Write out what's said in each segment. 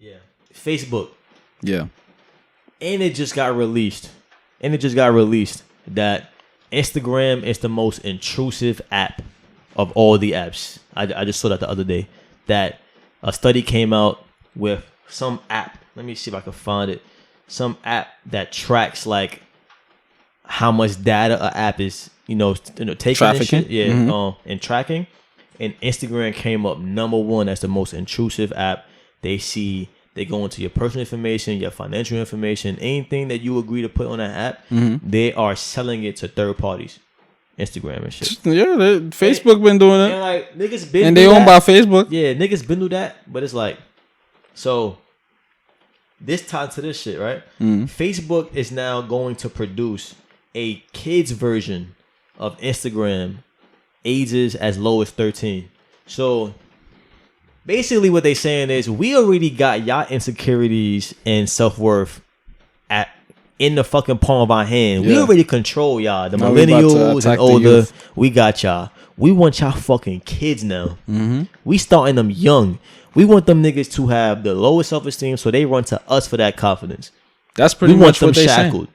Yeah. Facebook. Yeah. And it just got released. That Instagram is the most intrusive app of all the apps. I just saw that the other day. That a study came out with some app. Let me see if I can find it. Some app that tracks like how much data an app is, taking Trafficking. and shit. And tracking. And Instagram came up number one as the most intrusive app. They go into your personal information, your financial information, anything that you agree to put on that app. They are selling it to third parties, Instagram and shit. Yeah, Facebook been doing it. And like niggas been and they owned by Facebook. Yeah, niggas been do that, but it's like, so this tied to this shit, right? Facebook is now going to produce a kids version of Instagram, ages as low as 13. So basically what they saying is we already got y'all insecurities and self-worth in the fucking palm of our hand. We already control y'all. The now millennials and older, we got y'all. We want y'all fucking kids now. We starting them young. We want them niggas to have the lowest self-esteem, so they run to us for that confidence. That's pretty much what they shackled.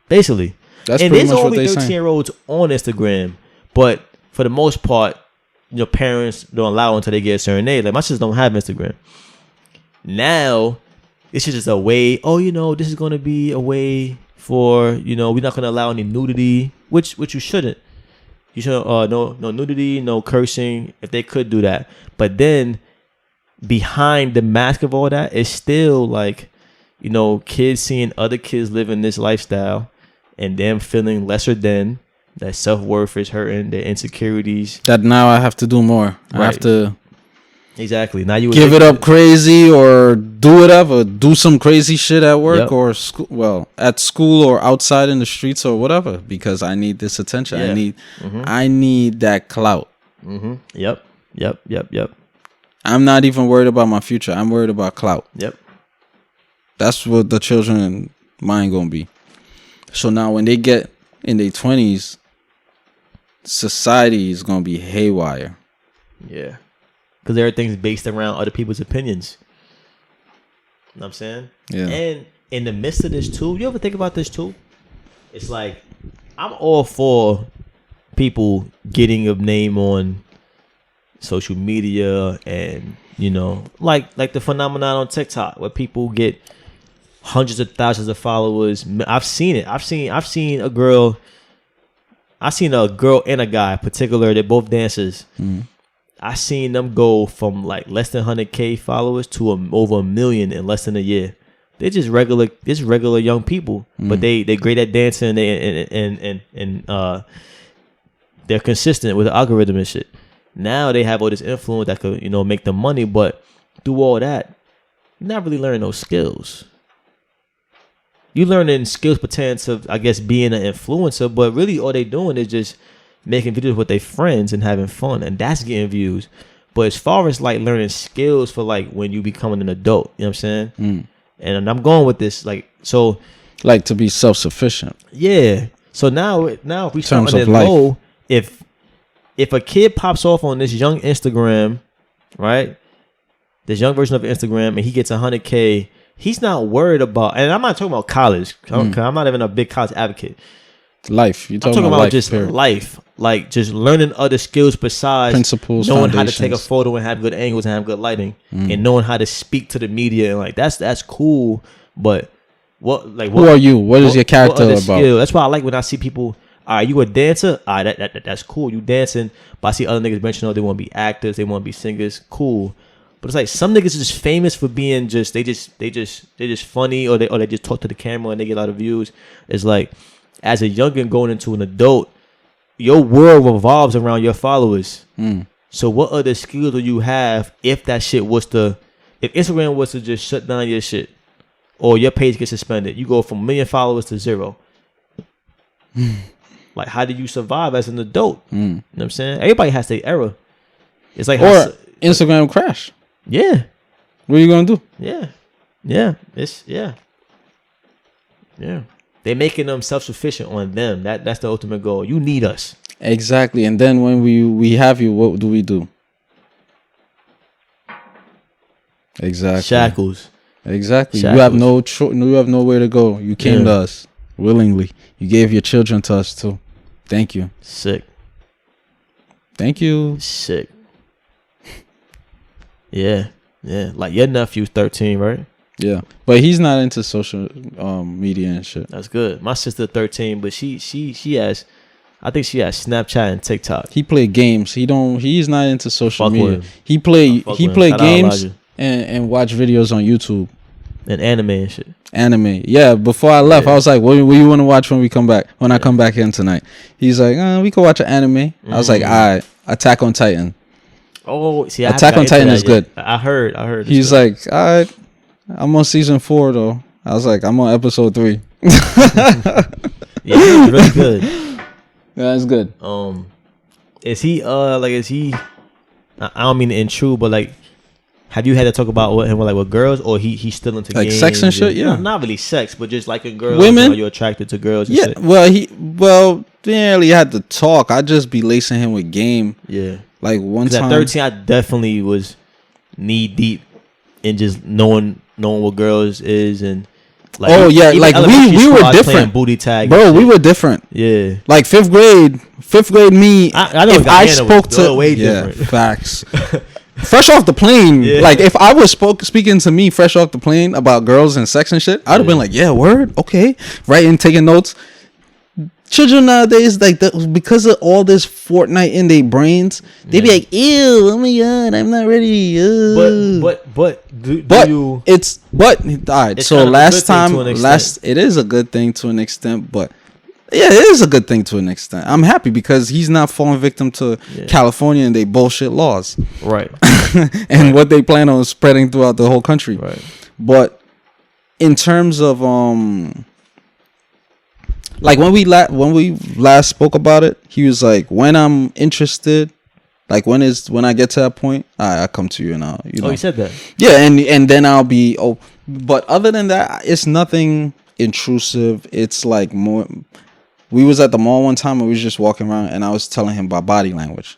Basically. That's and pretty there's much what only they 13-year-olds on Instagram, but for the most part, parents don't allow until they get a certain age. Like my sisters don't have Instagram. Now, this is just a way. This is going to be a way for we're not going to allow any nudity, which you shouldn't. You should no nudity, no cursing. If they could do that, but then behind the mask of all that is still like kids seeing other kids living this lifestyle and them feeling lesser than. That self-worth is hurting, their insecurities. That now I have to do more. Right. I have to exactly. Now you give it up crazy or do whatever. Do some crazy shit at work or school. Well, at school or outside in the streets or whatever. Because I need this attention. Yeah. I need that clout. Yep. I'm not even worried about my future. I'm worried about clout. Yep. That's what the children mind gonna be. So now when they get in their 20s, society is gonna be haywire. Yeah, because everything's based around other people's opinions. You know what I'm saying? Yeah. And in the midst of this too, you ever think about this too? It's like I'm all for people getting a name on social media, and like the phenomenon on TikTok where people get hundreds of thousands of followers. I've seen it. I've seen a girl and a guy in particular. They're both dancers. I seen them go from like less than 100K followers to over 1 million in less than a year. They're just regular young people, but they're great at dancing and they're consistent with the algorithm and shit. Now they have all this influence that could make them money, but through all that, you're not really learning those skills. You learning skills pertaining to, I guess, being an influencer, but really all they doing is just making videos with their friends and having fun, and that's getting views. But as far as like learning skills for like when you becoming an adult, you know what I'm saying? And I'm going with this like to be self-sufficient. Yeah. So now if we start at low, if a kid pops off on this young Instagram, right? This young version of Instagram, and he gets 100K. He's not worried about, and I'm not talking about college. I'm not even a big college advocate. Life. I'm talking about life, just life, like just learning other skills besides principles, knowing how to take a photo and have good angles and have good lighting, and knowing how to speak to the media, and like that's cool. But who are you? What is your character about? Skill? That's why I like when I see people. All right, you a dancer? All right, that's cool. You dancing, but I see other niggas mention, they want to be actors, they want to be singers. Cool. But it's like some niggas are just famous for being they just funny, or they just talk to the camera and they get a lot of views. It's like as a youngin going into an adult, your world revolves around your followers. So what other skills do you have if that shit was if Instagram was to just shut down your shit or your page gets suspended? You go from 1 million followers to 0. Like how do you survive as an adult? You know what I'm saying? Everybody has their era. It's like Instagram crash. Yeah. What are you gonna do? Yeah. They're making them self-sufficient on them. That's the ultimate goal. You need us. Exactly. And then when we have you, what do we do? Exactly. Shackles. Exactly. Shackles. You have you have nowhere to go. You came to us willingly. You gave your children to us too. Thank you. Sick. Thank you. Sick. Yeah. Like your nephew's 13, right? Yeah, but he's not into social media and shit. That's good. My sister 13, but she has, I think she has Snapchat and TikTok. He play games. He's not into social media. With He play games and watch videos on YouTube. And anime and shit. Anime. Yeah, before I left, I was like, what do you want to watch when we come back? When I come back in tonight. He's like, we could watch an anime. I was like, all right, Attack on Titan. Oh, see, Attack on Titan is good. I heard. He's like, all right, I'm on season 4 though. I was like, I'm on episode 3. Yeah, it's really good. Yeah, it's good. Is he I don't mean to intrude, but like, have you had to talk about him with girls, or he's still into like games sex and shit? Yeah, not really sex, but just liking girls. Women. Are you attracted to girls? And yeah. shit? Well, didn't really had to talk. I just be lacing him with game. Yeah. Like one time at 13, I definitely was knee deep in just knowing what girls is, and like like we were different. Booty tag, bro. We were different. Yeah. Like fifth grade me. I know if I spoke to way different. Facts. Fresh off the plane, like if I was speaking to me fresh off the plane about girls and sex and shit, I'd have been like, yeah, word, okay, writing, taking notes. Children nowadays, like because of all this Fortnite in their brains, they be like, ew, oh my god, I'm not ready. But all right. So it is a good thing to an extent, but yeah, it is a good thing to an extent. I'm happy because he's not falling victim to California and they bullshit laws, right? And what they plan on spreading throughout the whole country, right? But in terms of like when we last spoke about it, he was like, when I'm interested, like when I get to that point, I come to you and I'll, you know. Oh, you said that. Yeah, and then I'll be but other than that, it's nothing intrusive. It's like more. We was at the mall one time and we was just walking around and I was telling him about body language.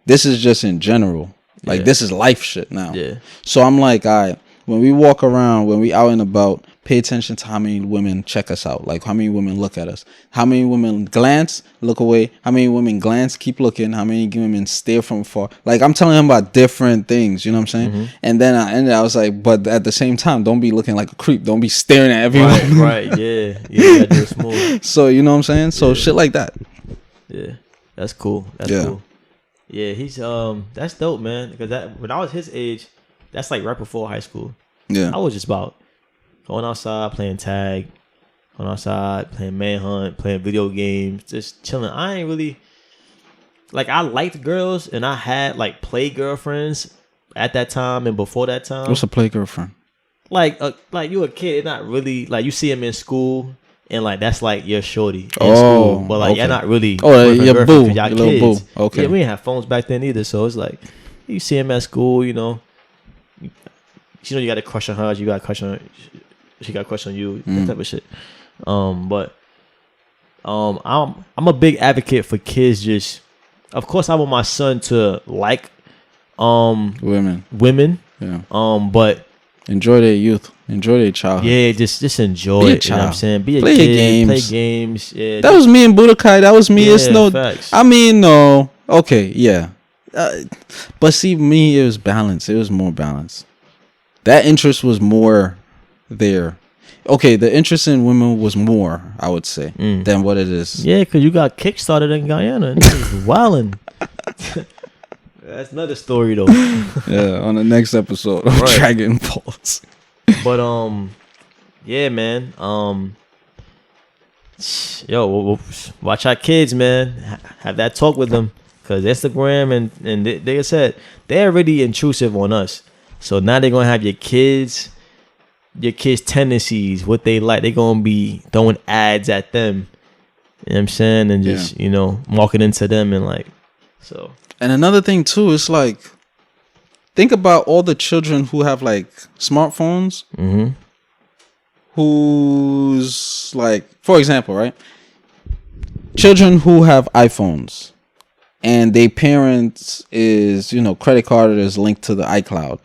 This is just in general. Like this is life shit now. Yeah. So I'm like, all right, when we walk around, when we out and about, pay attention to how many women check us out. Like how many women look at us. How many women glance, look away. How many women glance, keep looking. How many women stare from afar. Like I'm telling him about different things. You know what I'm saying? Mm-hmm. And then I was like, but at the same time, don't be looking like a creep. Don't be staring at everyone. Right. Yeah. Yeah. That's smooth. So you know what I'm saying? So shit like that. Yeah. That's cool. That's cool. Yeah. He's that's dope, man. Because when I was his age, that's like right before high school. Yeah. I was just about going outside, playing tag, going outside, playing manhunt, playing video games, just chilling. I ain't really, like, I liked girls and I had like play girlfriends at that time and before that time. What's a play girlfriend? Like you a kid, not really, like you see them in school and like that's like your shorty in school. But like you're not really your boo, y'all your kids. little boo. Okay. Yeah, we didn't have phones back then either, so it's like you see him at school, you know. You know, you got a crush on her. You got a crush on her. She got a crush on you. That type of shit. But I'm a big advocate for kids. Just, of course, I want my son to like women. Yeah. But enjoy their youth. Enjoy their childhood. Yeah, just enjoy it. You know what I'm saying? Be a play kid. Games. Play games. Yeah. That was me and Budokai. That was me. Yeah, it's no. Facts. I mean, no. Okay. Yeah. But see, me, it was balanced. It was more balanced. That interest was more there. Okay, the interest in women was more, I would say, than what it is. Yeah, because you got kickstarted in Guyana. And it was wildin'. That's another story, though. Yeah, on the next episode of Dragon Balls. But, yeah, man. Yo, watch our kids, man. Have that talk with them. Because Instagram and they said, they're already intrusive on us. So now they're going to have your kids' tendencies, what they like. They're going to be throwing ads at them. You know what I'm saying? And just, you know, marketing to them and like, so. And another thing too, is like, think about all the children who have like smartphones. Mm-hmm. Who's like, for example, right? Children who have iPhones and their parents is, you know, credit card is linked to the iCloud.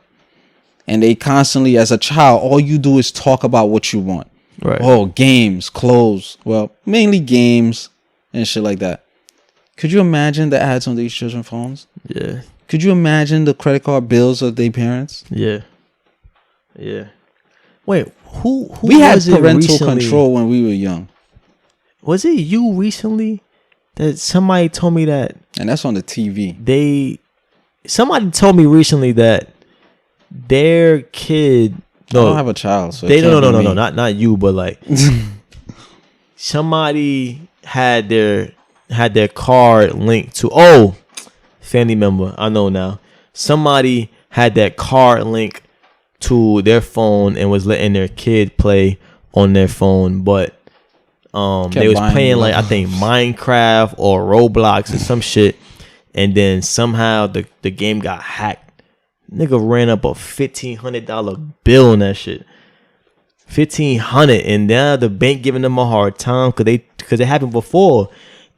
and they constantly, as a child, all you do is talk about what you want. Right. Oh, games, clothes. Well, mainly games and shit like that. Could you imagine the ads on these children's phones? Yeah. Could you imagine the credit card bills of their parents? Yeah. Yeah. Wait, who We had was it parental recently? control when we were young. Was it you recently that somebody told me that And that's on the TV. somebody told me recently that their kid I don't have a child, so they it can't no be me. not you, but like somebody had their card linked to family member. I know now. Somebody had that card link to their phone and was letting their kid play on their phone, but they was playing like I think Minecraft or Roblox or some shit, and then somehow the game got hacked. Nigga ran up a $1,500 bill on that shit. $1,500, and now the bank giving them a hard time because it happened before,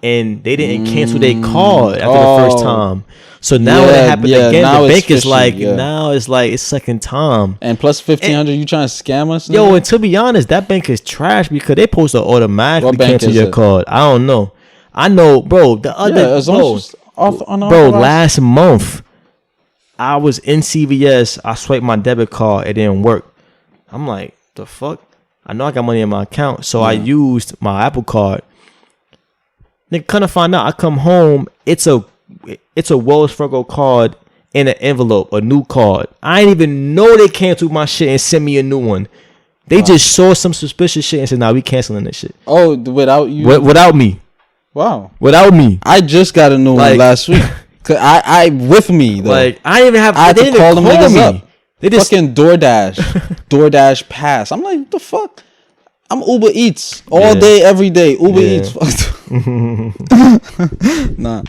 and they didn't cancel their card after the first time. So now when it happened again, the bank is like, now it's like it's second time. And plus $1,500, you trying to scam us? Yo, and to be honest, that bank is trash because they supposed to automatically cancel your card. I don't know. I know, bro. The other last month, I was in CVS. I swiped my debit card. It didn't work. I'm like, the fuck? I know I got money in my account, so I used my Apple Card. Nigga, kind of find out. I come home. It's a Wells Fargo card in an envelope, a new card. I didn't even know they canceled my shit and sent me a new one. They just saw some suspicious shit and said, "Nah, we canceling this shit." Oh, without you? Without me. Wow. Without me. I just got a new one last week. Cause I with me though. Like I didn't even have. I had to call them niggas me. up. They just fucking DoorDash Pass. I'm like, what the fuck? I'm Uber Eats all day, every day. Uber Eats. Nah.